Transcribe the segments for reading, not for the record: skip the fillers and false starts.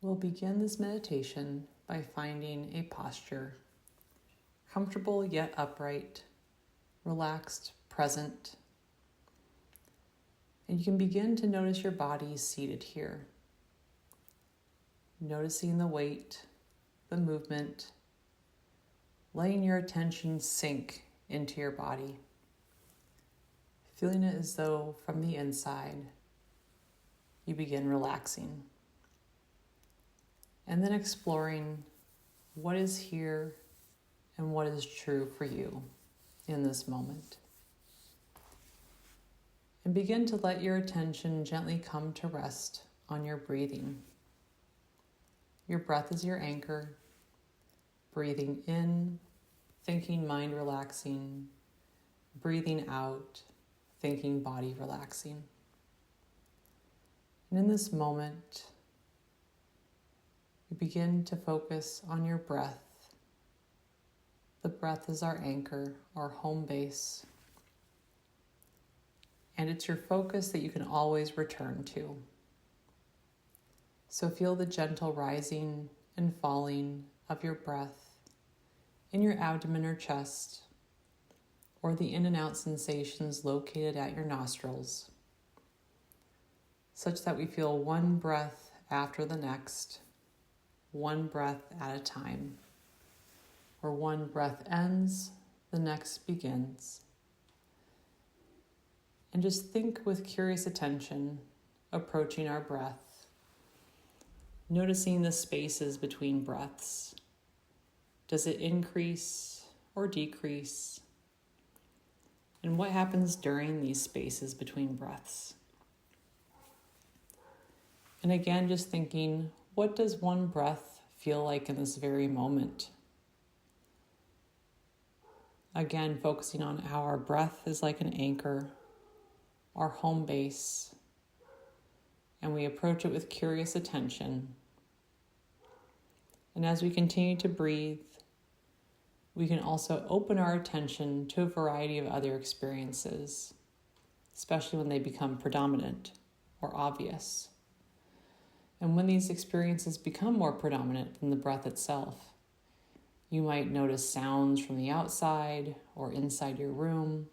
We'll begin this meditation by finding a posture, comfortable yet upright, relaxed, present. And you can begin to notice your body seated here, noticing the weight, the movement, letting your attention sink into your body, feeling it as though from the inside you begin relaxing. And then exploring what is here and what is true for you in this moment. And begin to let your attention gently come to rest on your breathing. Your breath is your anchor. Breathing in, thinking mind relaxing. Breathing out, thinking body relaxing. And in this moment, you begin to focus on your breath. The breath is our anchor, our home base. And it's your focus that you can always return to. So feel the gentle rising and falling of your breath in your abdomen or chest, or the in and out sensations located at your nostrils, such that we feel one breath after the next, one breath at a time. Where one breath ends, the next begins. And just think with curious attention, approaching our breath, noticing the spaces between breaths. Does it increase or decrease? And what happens during these spaces between breaths? And again, just thinking, what does one breath feel like in this very moment? Again, focusing on how our breath is like an anchor, our home base, and we approach it with curious attention. And as we continue to breathe, we can also open our attention to a variety of other experiences, especially when they become predominant or obvious. And when these experiences become more predominant than the breath itself, you might notice sounds from the outside or inside your room,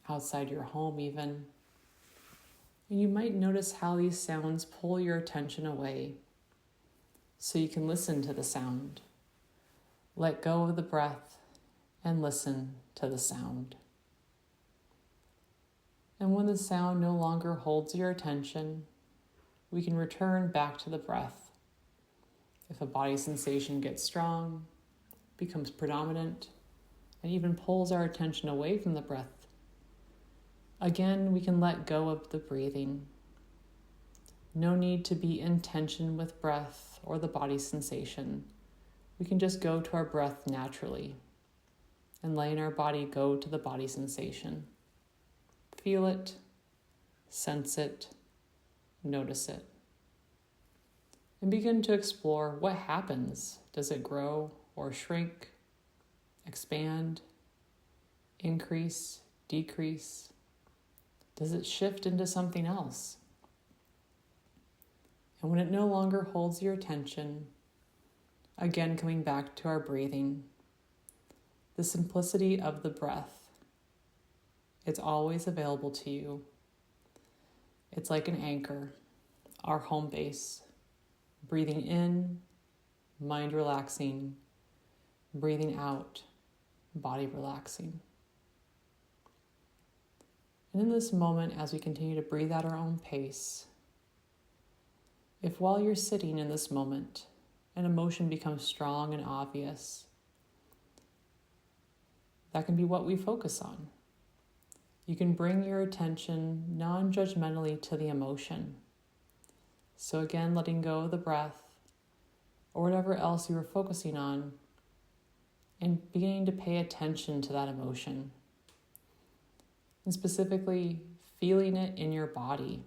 outside your home even. And you might notice how these sounds pull your attention away so you can listen to the sound. Let go of the breath and listen to the sound. And when the sound no longer holds your attention, we can return back to the breath. If a body sensation gets strong, becomes predominant, and even pulls our attention away from the breath, again, we can let go of the breathing. No need to be in tension with breath or the body sensation. We can just go to our breath naturally and letting our body go to the body sensation. Feel it, sense it, notice it. And begin to explore what happens. Does it grow or shrink, expand, increase, decrease? Does it shift into something else? And when it no longer holds your attention, again coming back to our breathing, the simplicity of the breath. It's always available to you. It's like an anchor, our home base. Breathing in, mind relaxing. Breathing out, body relaxing. And in this moment, as we continue to breathe at our own pace, if while you're sitting in this moment, an emotion becomes strong and obvious, that can be what we focus on. You can bring your attention non-judgmentally to the emotion. So again, letting go of the breath or whatever else you were focusing on, and beginning to pay attention to that emotion. And specifically, feeling it in your body.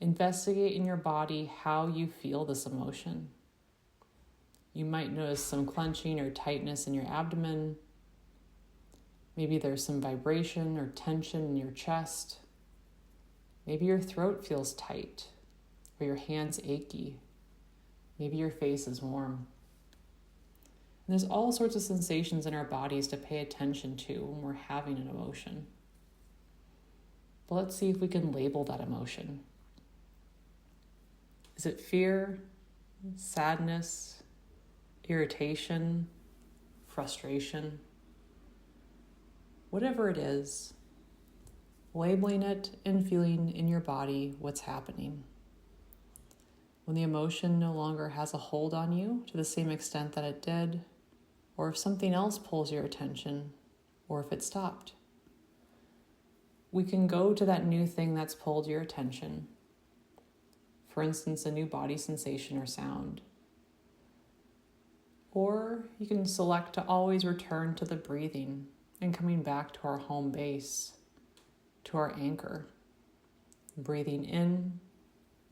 Investigate in your body how you feel this emotion. You might notice some clenching or tightness in your abdomen. Maybe there's some vibration or tension in your chest. Maybe your throat feels tight or your hands achy. Maybe your face is warm. And there's all sorts of sensations in our bodies to pay attention to when we're having an emotion. But let's see if we can label that emotion. Is it fear, sadness, irritation, frustration? Whatever it is, labeling it and feeling in your body what's happening. When the emotion no longer has a hold on you to the same extent that it did, or if something else pulls your attention, or if it stopped. We can go to that new thing that's pulled your attention. For instance, a new body sensation or sound. Or you can select to always return to the breathing and coming back to our home base, to our anchor. Breathing in,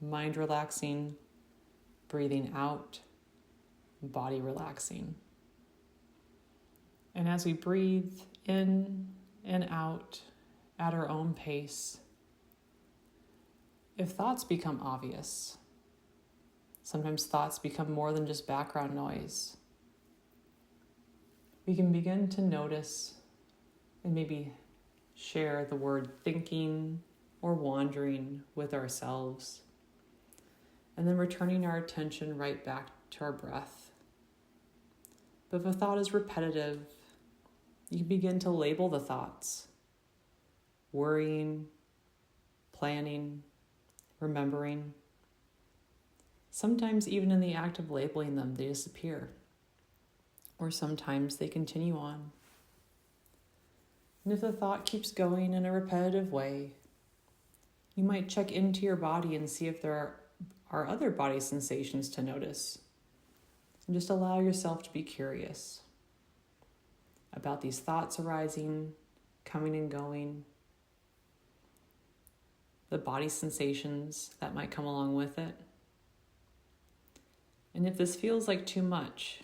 mind relaxing, breathing out, body relaxing. And as we breathe in and out at our own pace, if thoughts become obvious, sometimes thoughts become more than just background noise, we can begin to notice and maybe share the word thinking or wandering with ourselves, and then returning our attention right back to our breath. But if a thought is repetitive, you can begin to label the thoughts: worrying, planning, remembering. Sometimes even in the act of labeling them, they disappear. Or sometimes they continue on. And if the thought keeps going in a repetitive way, you might check into your body and see if there are other body sensations to notice. And just allow yourself to be curious about these thoughts arising, coming and going, the body sensations that might come along with it. And if this feels like too much,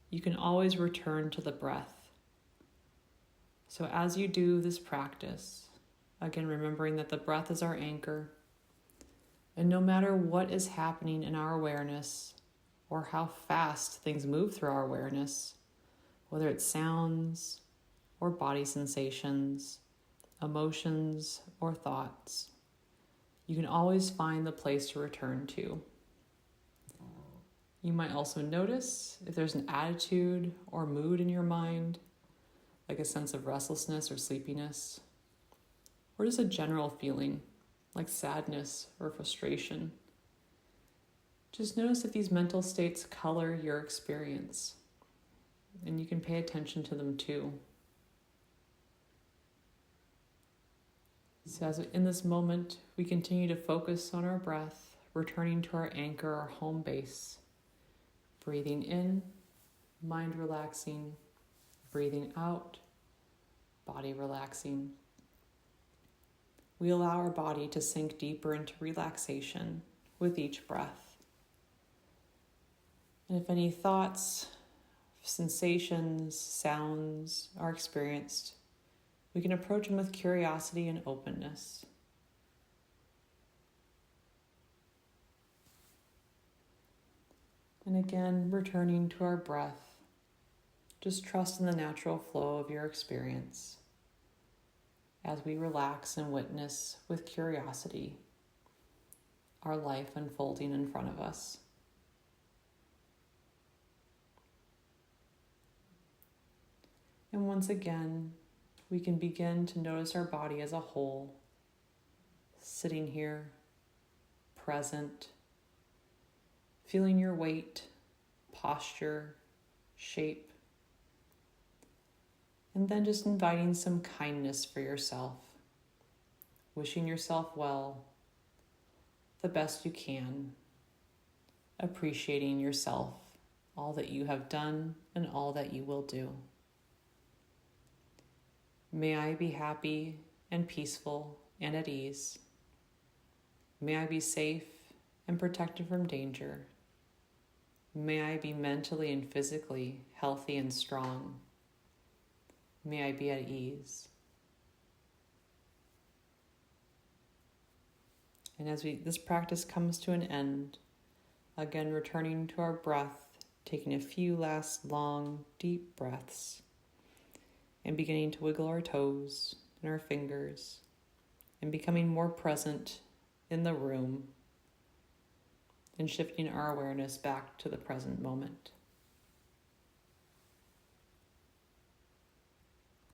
you can always return to the breath. So as you do this practice, again, remembering that the breath is our anchor, and no matter what is happening in our awareness or how fast things move through our awareness, whether it's sounds or body sensations, emotions or thoughts, you can always find the place to return to. You might also notice if there's an attitude or mood in your mind, like a sense of restlessness or sleepiness, or just a general feeling like sadness or frustration. Just notice if these mental states color your experience, and you can pay attention to them too. So as in this moment, we continue to focus on our breath, returning to our anchor, our home base. Breathing in, mind relaxing. Breathing out, body relaxing. We allow our body to sink deeper into relaxation with each breath. And if any thoughts, sensations, sounds are experienced, we can approach them with curiosity and openness. And again, returning to our breath, just trust in the natural flow of your experience as we relax and witness with curiosity our life unfolding in front of us. And once again, we can begin to notice our body as a whole, sitting here, present, feeling your weight, posture, shape, and then just inviting some kindness for yourself, wishing yourself well, the best you can, appreciating yourself, all that you have done and all that you will do. May I be happy and peaceful and at ease. May I be safe and protected from danger. May I be mentally and physically healthy and strong. May I be at ease. And as this practice comes to an end, again returning to our breath, taking a few last long, deep breaths, and beginning to wiggle our toes and our fingers, and becoming more present in the room, and shifting our awareness back to the present moment.